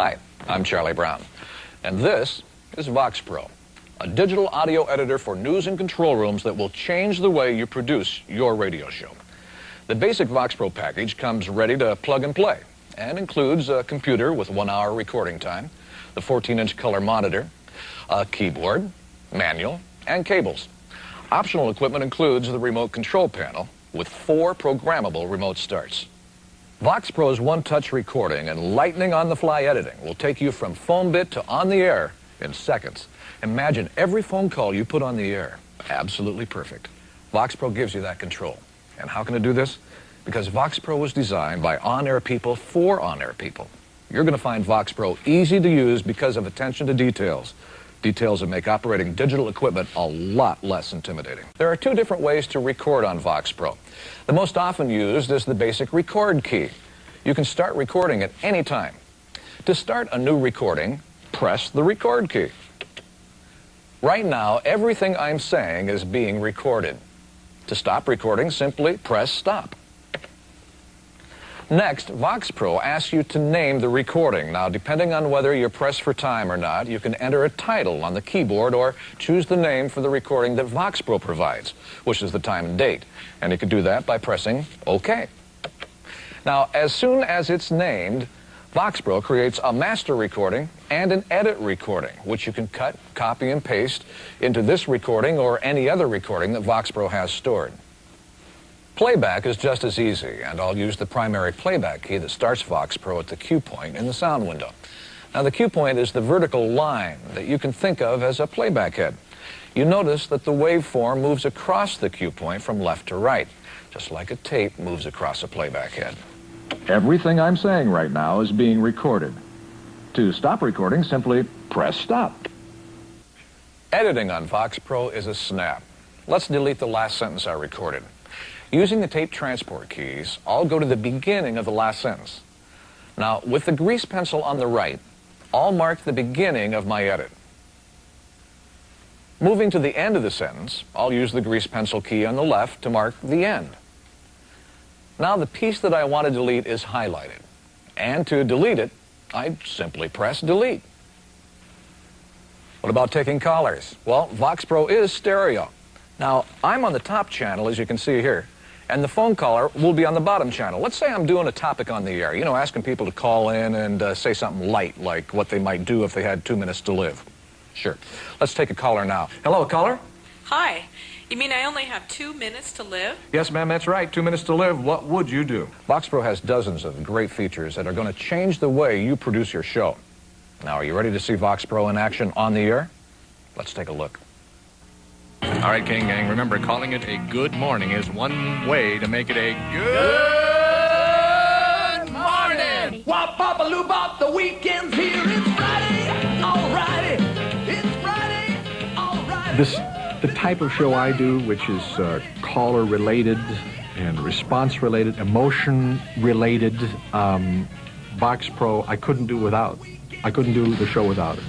Hi, I'm Charlie Brown, and this is VoxPro, a digital audio editor for news and control rooms that will change the way you produce your radio show. The basic VoxPro package comes ready to plug and play and includes a computer with 1 hour recording time, the 14-inch color monitor, a keyboard, manual, and cables. Optional equipment includes the remote control panel with 4 programmable remote starts. VoxPro's one-touch recording and lightning on-the-fly editing will take you from phone bit to on the air in seconds. Imagine every phone call you put on the air. Absolutely perfect. VoxPro gives you that control. And how can it do this? Because VoxPro was designed by on-air people for on-air people. You're going to find VoxPro easy to use because of attention to details. Details that make operating digital equipment a lot less intimidating. There are 2 different ways to record on VoxPro. The most often used is the basic record key. You can start recording at any time. To start a new recording, press the record key. Right now, everything I'm saying is being recorded. To stop recording, simply press stop. Next, VoxPro asks you to name the recording. Now, depending on whether you're pressed for time or not, you can enter a title on the keyboard or choose the name for the recording that VoxPro provides, which is the time and date. And you can do that by pressing OK. Now, as soon as it's named, VoxPro creates a master recording and an edit recording, which you can cut, copy, and paste into this recording or any other recording that VoxPro has stored. Playback is just as easy, and I'll use the primary playback key that starts VoxPro at the cue point in the sound window. Now, the cue point is the vertical line that you can think of as a playback head. You notice that the waveform moves across the cue point from left to right, just like a tape moves across a playback head. Everything I'm saying right now is being recorded. To stop recording, simply press stop. Editing on VoxPro is a snap. Let's delete the last sentence I recorded. Using the tape transport keys, I'll go to the beginning of the last sentence. Now, with the grease pencil on the right, I'll mark the beginning of my edit. Moving to the end of the sentence, I'll use the grease pencil key on the left to mark the end. Now, the piece that I want to delete is highlighted. And to delete it, I simply press delete. What about taking callers? Well, VoxPro is stereo. Now, I'm on the top channel, as you can see here, and the phone caller will be on the bottom channel. Let's say I'm doing a topic on the air, you know, asking people to call in and say something light, like what they might do if they had 2 minutes to live. Sure. Let's take a caller now. Hello, caller? Hi. You mean I only have 2 minutes to live? Yes, ma'am, that's right. 2 minutes to live. What would you do? VoxPro has dozens of great features that are going to change the way you produce your show. Now, are you ready to see VoxPro in action on the air? Let's take a look. All right, King Gang, remember, calling it a good morning is one way to make it a good morning. Wop, bop, a loo, bop, the weekend's here. It's Friday, all righty. It's Friday, all righty. The type of show I do, which is caller-related and response-related, emotion-related, VoxPro, I couldn't do without. I couldn't do the show without it.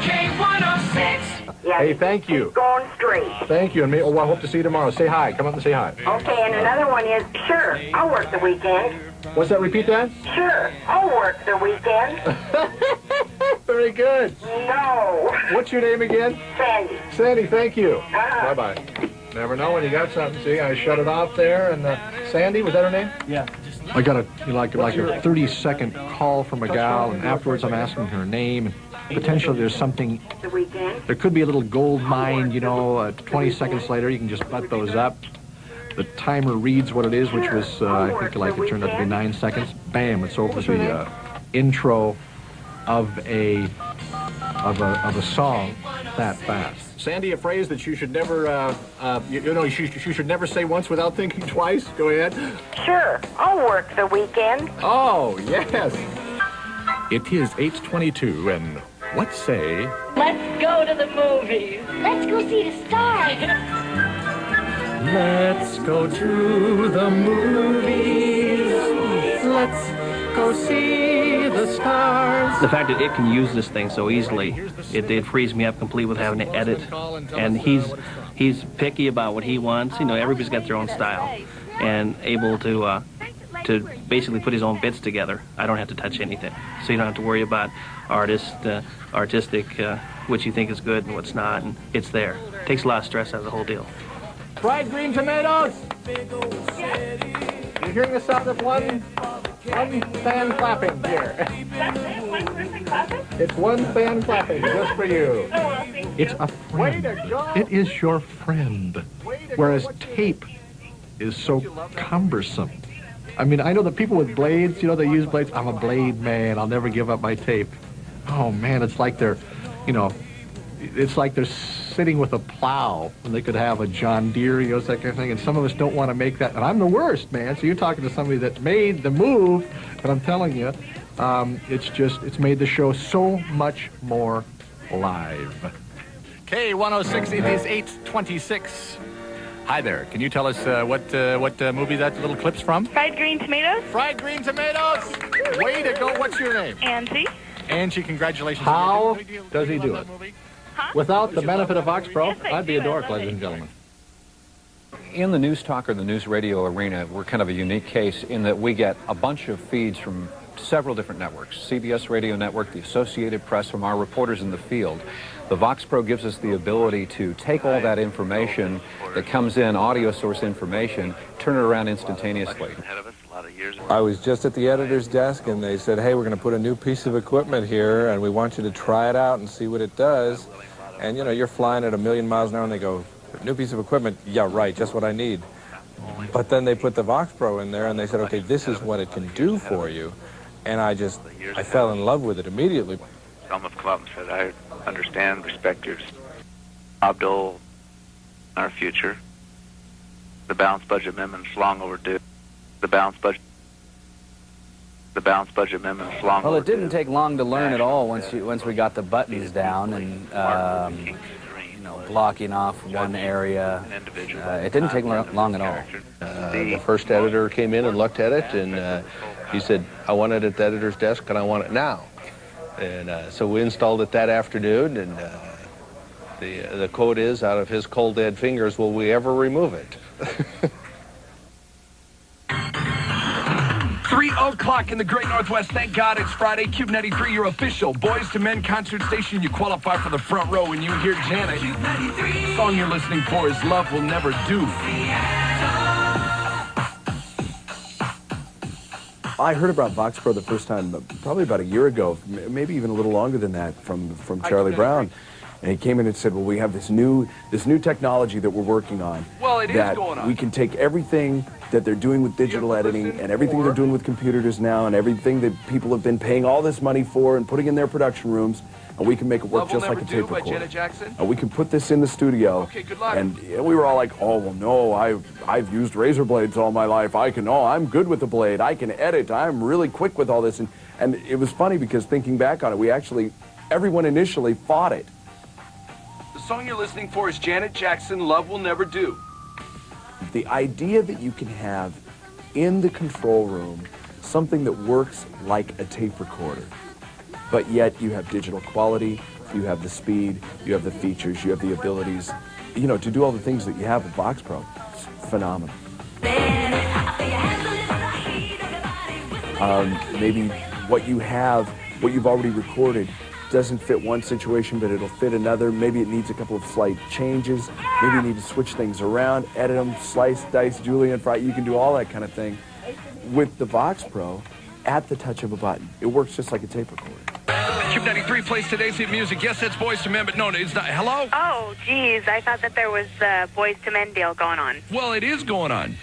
K106. Yeah, Hey, thank you. Going straight. Thank you, and me. Oh, I hope to see you tomorrow. Say hi. Come up and say hi. Okay, and another one is, sure, I'll work the weekend. What's that? Repeat that? Sure, I'll work the weekend. Very good. No. What's your name again? Sandy. Sandy, thank you. Uh-huh. Bye-bye. Never know when you got something. See, I shut it off there, and Sandy, was that her name? Yeah. I got a 30-second call from a gal, and afterwards I'm asking her name. And potentially there's something, The weekend. there could be a little gold mine, you know, 20 seconds later you can just butt those up. The timer reads what it is, which was, I think like it turned out to be 9 seconds. Bam, it's over the intro of a song that fast. Sandy, a phrase that you should never, you should never say once without thinking twice. Go ahead. Sure, I'll work the weekend. Oh, yes. It is 8:22, and what say... Let's go to the movies. Let's go see the stars. Let's go to the movies. Let's go see the stars. The fact that it can use this thing so easily, it frees me up complete with having to edit. And he's picky about what he wants. You know, everybody's got their own style, and able to to basically put his own bits together. I don't have to touch anything. So you don't have to worry about artistic, what you think is good and what's not, and it's there. It takes a lot of stress out of the whole deal. Fried green tomatoes! You're hearing the sound of one fan clapping here. That's it? One person clapping? It's one fan clapping just for you. Oh, well, thank you. It's a friend. It is your friend. Whereas tape is so cumbersome. I mean, I know the people with blades, you know, they use blades. I'm a blade man. I'll never give up my tape. Oh, man, it's like they're, you know, it's like they're sitting with a plow when they could have a John Deere, you know, that kind of thing. And some of us don't want to make that. And I'm the worst, man. So you're talking to somebody that made the move. But I'm telling you, it's made the show so much more live. K106, it is 8:26. Hi there. Can you tell us what movie that little clip's from? Fried green tomatoes? Fried green tomatoes. Way to go. What's your name? Angie? Angie, congratulations. How does he do it? Huh? Without the benefit of VoxPro, Yes, I I'd be a do. I dork, love ladies it. and gentlemen. In the news talk or the news radio arena, we're kind of a unique case in that we get a bunch of feeds from several different networks. CBS Radio Network, the Associated Press, from our reporters in the field. The VoxPro gives us the ability to take all that information that comes in, audio source information, turn it around instantaneously. I was just at the editor's desk and they said, hey, we're going to put a new piece of equipment here and we want you to try it out and see what it does. And you know, you're flying at 1,000,000 miles an hour and they go, new piece of equipment, yeah, right, just what I need. But then they put the VoxPro in there and they said, okay, this is what it can do for you. And I fell in love with it immediately. Some have come up and said, I understand, respect your Bob Dole, our future. The balanced budget amendment is long overdue. The balanced budget amendment is long overdue. Well, it didn't take long to learn at all once we got the buttons down and blocking off one area. It didn't take long at all. The first editor came in and looked at it, and he said, I want it at the editor's desk, and I want it now. And so we installed it that afternoon, and the quote is, out of his cold dead fingers, will we ever remove it? 3:00 in the Great Northwest. Thank God it's Friday. Cube 93, your official Boys to Men concert station. You qualify for the front row when you hear Janet. The song you're listening for is Love Will Never Do. I heard about VoxPro the first time probably about a year ago, maybe even a little longer than that, from Charlie Brown. And he came in and said, well, we have this new technology that we're working on. Well, it is that going on. We can take everything that they're doing with digital editing and everything they're doing with computers now and everything that people have been paying all this money for and putting in their production rooms, and we can make it work just like a tape recorder. And we can put this in the studio. Okay, good luck. And we were all like, oh, well, no, I've used razor blades all my life. I'm good with the blade. I can edit. I'm really quick with all this. And it was funny because thinking back on it, everyone initially fought it. The song you're listening for is Janet Jackson, Love Will Never Do. The idea that you can have in the control room something that works like a tape recorder, but yet you have digital quality, you have the speed, you have the features, you have the abilities, to do all the things that you have with VoxPro. It's phenomenal. Maybe what you've already recorded doesn't fit one situation, but it'll fit another. Maybe it needs a couple of slight changes. Maybe you need to switch things around, edit them, slice, dice, julienne, fry. You can do all that kind of thing with the VoxPro at the touch of a button. It works just like a tape recorder. Cube 93 plays today's hit music. Yes, it's Boys to Men, but no, it's not. Hello? Oh, geez. I thought that there was the Boys to Men deal going on. Well, it is going on.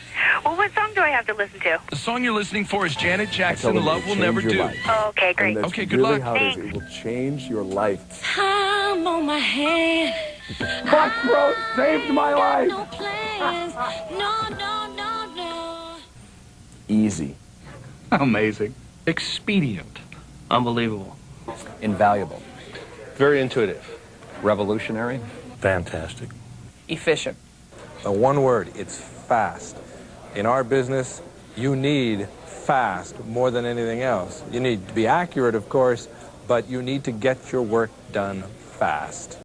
Well, what song do I have to listen to? The song you're listening for is Janet Jackson, Love Will Never Do. Oh, okay, great. And that's Okay, good really luck. how it is. It will change your life. Time on my hand. VoxPro saved my life. No plans. No. Easy. Amazing. Expedient. Unbelievable. Invaluable. Very intuitive. Revolutionary. Fantastic. Efficient. One word, it's fast. In our business, you need fast more than anything else. You need to be accurate, of course, but you need to get your work done fast.